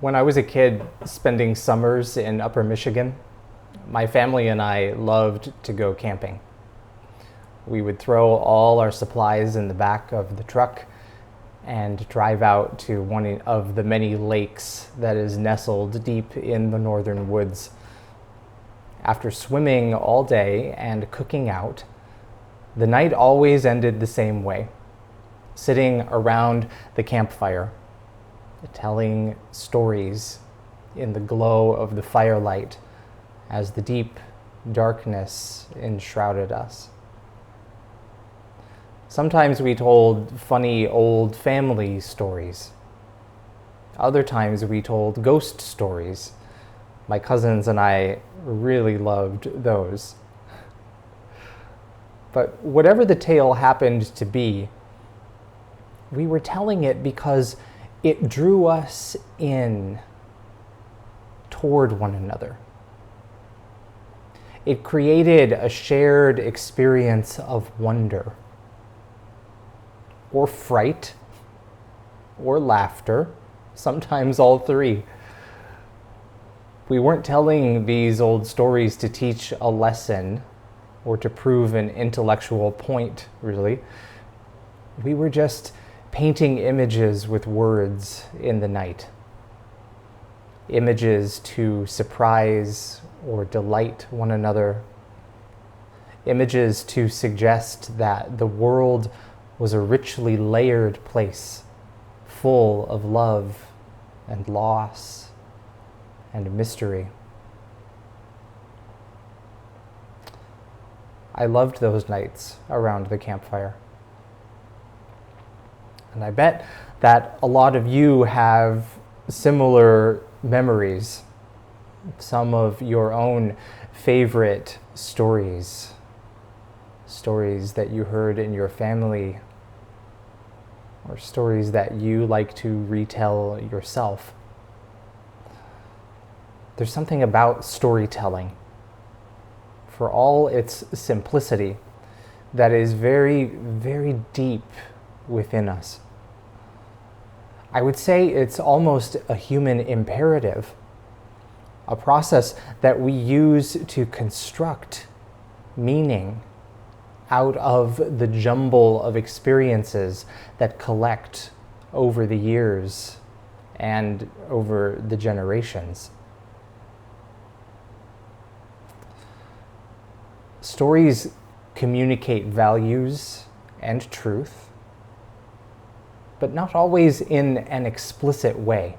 When I was a kid spending summers in Upper Michigan, my family and I loved to go camping. We would throw all our supplies in the back of the truck and drive out to one of the many lakes that is nestled deep in the northern woods. After swimming all day and cooking out, the night always ended the same way, sitting around the campfire, telling stories in the glow of the firelight as the deep darkness enshrouded us. Sometimes we told funny old family stories. Other times we told ghost stories. My cousins and I really loved those. But whatever the tale happened to be, we were telling it because it drew us in toward one another. It created a shared experience of wonder, or fright, or laughter, sometimes all three. We weren't telling these old stories to teach a lesson or to prove an intellectual point, really. We were just painting images with words in the night. Images to surprise or delight one another. Images to suggest that the world was a richly layered place, full of love and loss and mystery. I loved those nights around the campfire. And I bet that a lot of you have similar memories, some of your own favorite stories, stories that you heard in your family, or stories that you like to retell yourself. There's something about storytelling, for all its simplicity, that is very, very deep within us. I would say it's almost a human imperative, a process that we use to construct meaning out of the jumble of experiences that collect over the years and over the generations. Stories communicate values and truth, but not always in an explicit way.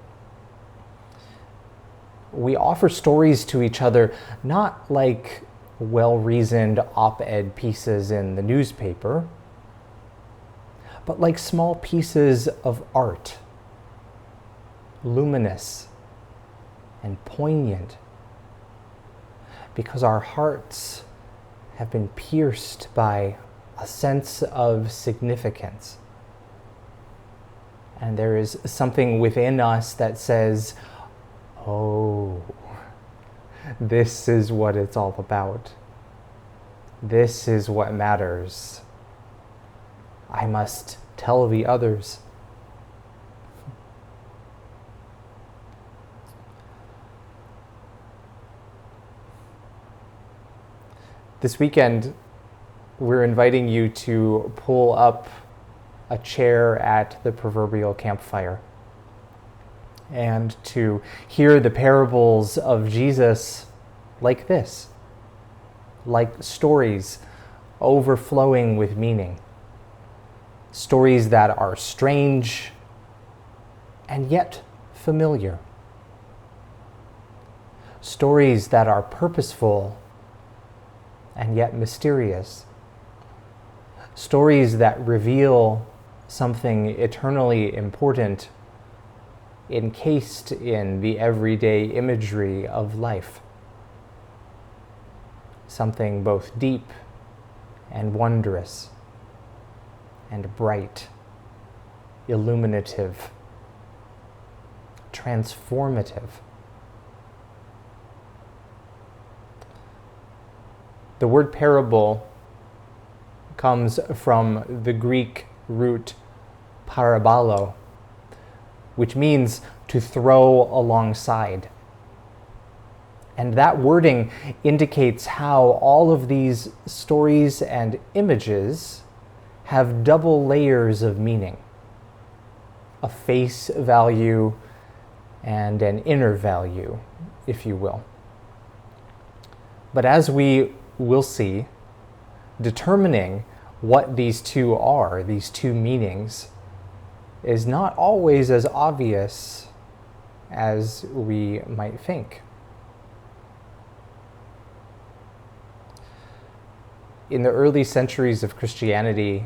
We offer stories to each other not like well-reasoned op-ed pieces in the newspaper, but like small pieces of art, luminous and poignant, because our hearts have been pierced by a sense of significance. And there is something within us that says, oh, this is what it's all about. This is what matters. I must tell the others. This weekend, we're inviting you to pull up a chair at the proverbial campfire and to hear the parables of Jesus like this, like stories overflowing with meaning. Stories that are strange and yet familiar. Stories that are purposeful and yet mysterious. Stories that reveal something eternally important encased in the everyday imagery of life. Something both deep and wondrous and bright, illuminative, transformative. The word parable comes from the Greek root parabolo, which means to throw alongside. And that wording indicates how all of these stories and images have double layers of meaning, a face value and an inner value, if you will. But as we will see, determining what these two are, these two meanings, is not always as obvious as we might think. In the early centuries of Christianity,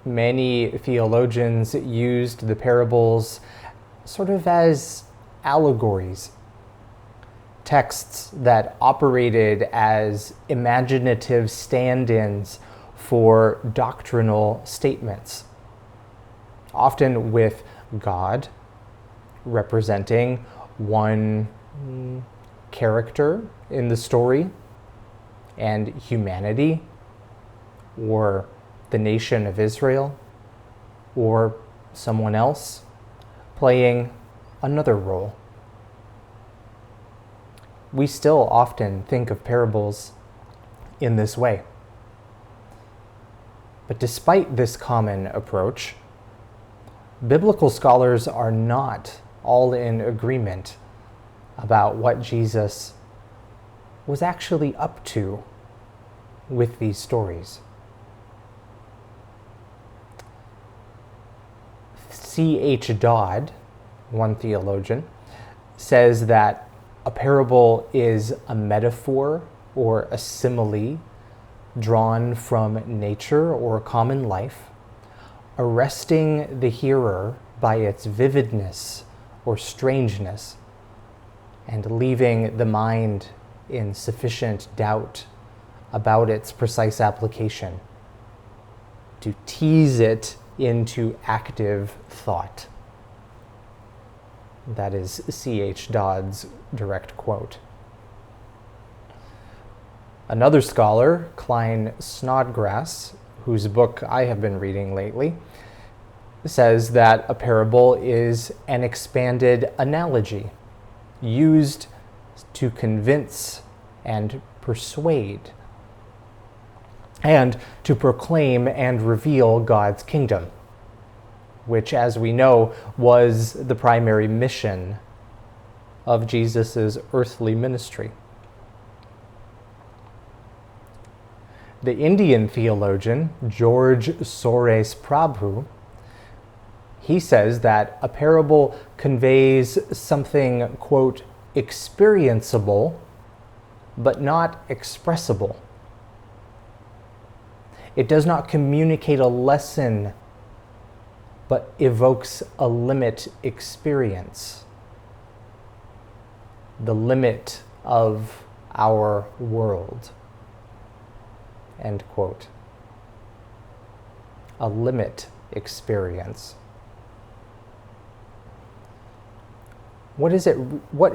many theologians used the parables sort of as allegories, texts that operated as imaginative stand-ins for doctrinal statements, often with God representing one character in the story, and humanity, or the nation of Israel, or someone else playing another role. We still often think of parables in this way. But despite this common approach, biblical scholars are not all in agreement about what Jesus was actually up to with these stories. C.H. Dodd, one theologian, says that a parable is a metaphor or a simile drawn from nature or common life, arresting the hearer by its vividness or strangeness, and leaving the mind in sufficient doubt about its precise application, to tease it into active thought. That is C.H. Dodd's direct quote. Another scholar, Klein Snodgrass, whose book I have been reading lately, says that a parable is an expanded analogy used to convince and persuade, and to proclaim and reveal God's kingdom, which, as we know, was the primary mission of Jesus' earthly ministry. The Indian theologian, George Sores Prabhu, he says that a parable conveys something, quote, experienceable, but not expressible. It does not communicate a lesson, but evokes a limit experience, the limit of our world, end quote. A limit experience. What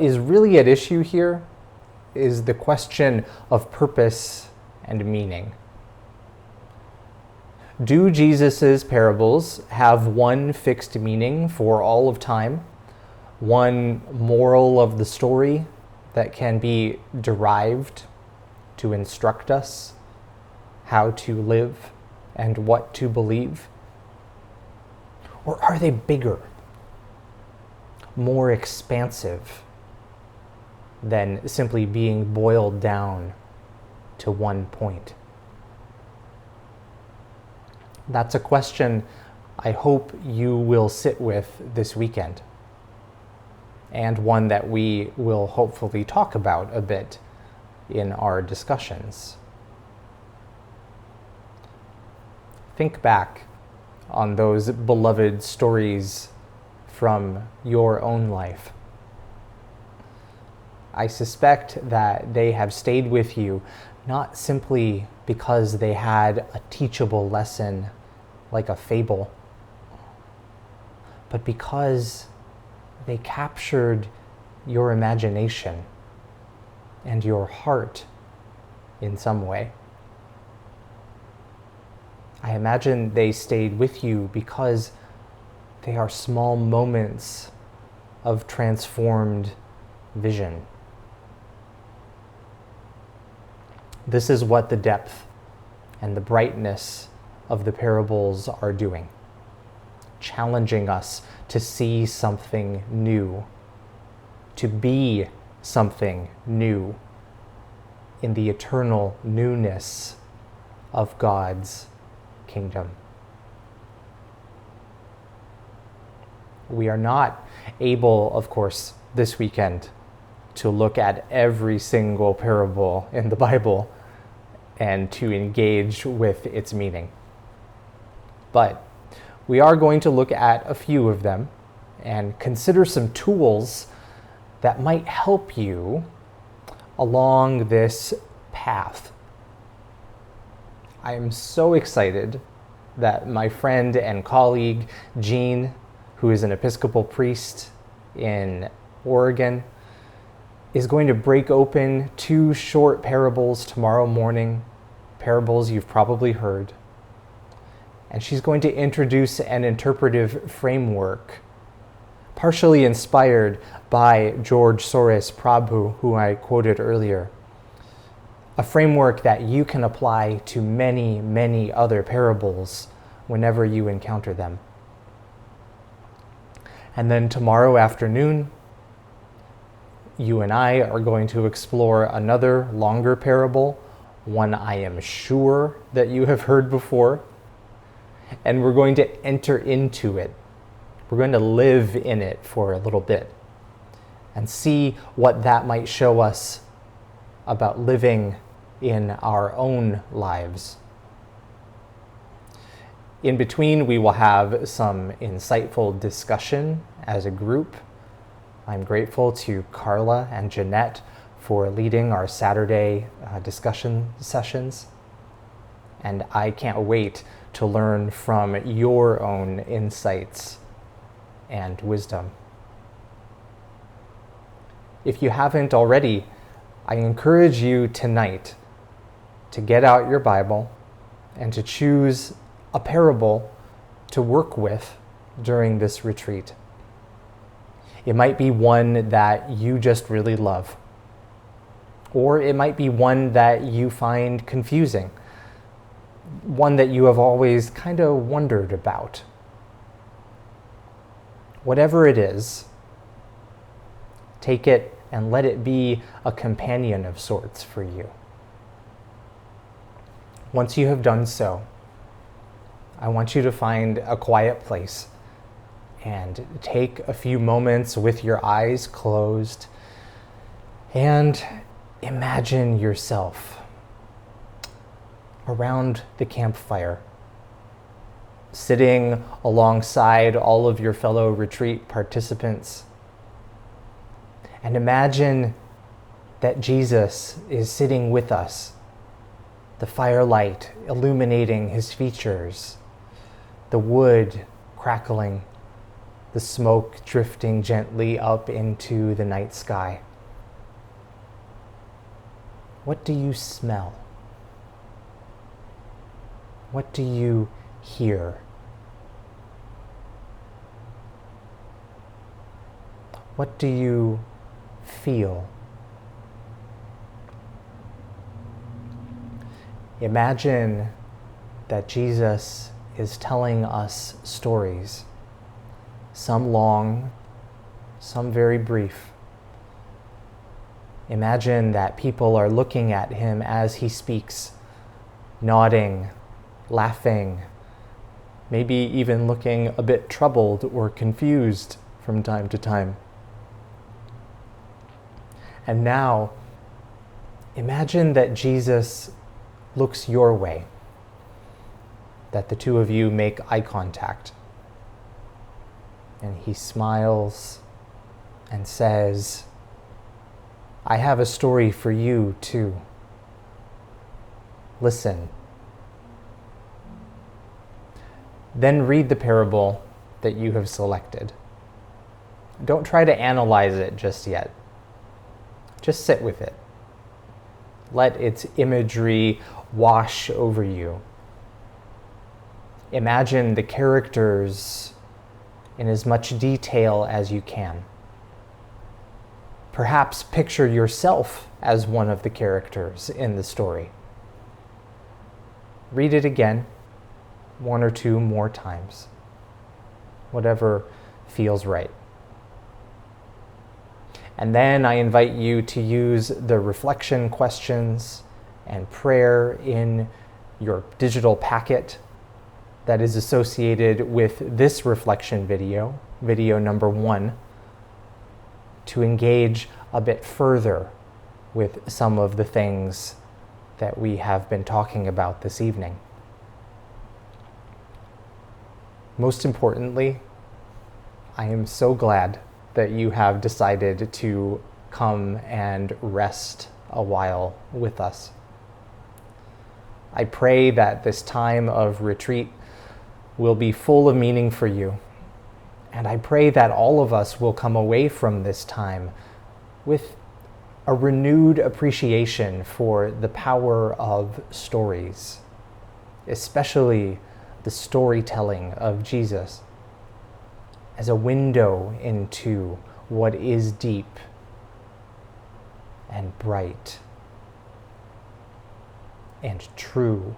is really at issue here is the question of purpose and meaning. Do Jesus' parables have one fixed meaning for all of time, one moral of the story that can be derived to instruct us how to live and what to believe? Or are they bigger, more expansive than simply being boiled down to one point? That's a question I hope you will sit with this weekend, and one that we will hopefully talk about a bit in our discussions. Think back on those beloved stories from your own life. I suspect that they have stayed with you not simply because they had a teachable lesson like a fable, but because they captured your imagination and your heart in some way. I imagine they stayed with you because They are small moments of transformed vision. This is what the depth and the brightness of the parables are doing, challenging us to see something new, to be something new in the eternal newness of God's kingdom. We are not able, of course, this weekend to look at every single parable in the Bible and to engage with its meaning. But we are going to look at a few of them and consider some tools that might help you along this path. I am so excited that my friend and colleague, Jean, who is an Episcopal priest in Oregon, is going to break open 2 short parables tomorrow morning, parables you've probably heard. And she's going to introduce an interpretive framework, partially inspired by George Soros Prabhu, who I quoted earlier. A framework that you can apply to many, many other parables whenever you encounter them. And then tomorrow afternoon, you and I are going to explore another longer parable, one I am sure that you have heard before, and we're going to enter into it. We're going to live in it for a little bit and see what that might show us about living in our own lives. In between, we will have some insightful discussion as a group. I'm grateful to Carla and Jeanette for leading our Saturday discussion sessions. And I can't wait to learn from your own insights and wisdom. If you haven't already, I encourage you tonight to get out your Bible and to choose a parable to work with during this retreat. It might be one that you just really love, or it might be one that you find confusing, one that you have always kind of wondered about. Whatever it is, take it and let it be a companion of sorts for you. Once you have done so, I want you to find a quiet place and take a few moments with your eyes closed and imagine yourself around the campfire, sitting alongside all of your fellow retreat participants. And imagine that Jesus is sitting with us, the firelight illuminating his features, the wood crackling, the smoke drifting gently up into the night sky. What do you smell? What do you hear? What do you feel? Imagine that Jesus is telling us stories, some long, some very brief. Imagine that people are looking at him as he speaks, nodding, laughing, maybe even looking a bit troubled or confused from time to time. And now, imagine that Jesus looks your way, that the two of you make eye contact, and he smiles and says, "I have a story for you too. Listen." Then read the parable that you have selected. Don't try to analyze it just yet. Just sit with it. Let its imagery wash over you. Imagine the characters in as much detail as you can. Perhaps picture yourself as one of the characters in the story. Read it again, one or two more times, whatever feels right. And then I invite you to use the reflection questions and prayer in your digital packet that is associated with this reflection video, video number 1, to engage a bit further with some of the things that we have been talking about this evening. Most importantly, I am so glad that you have decided to come and rest a while with us. I pray that this time of retreat will be full of meaning for you, and I pray that all of us will come away from this time with a renewed appreciation for the power of stories, especially the storytelling of Jesus, as a window into what is deep and bright and true.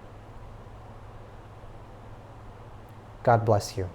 God bless you.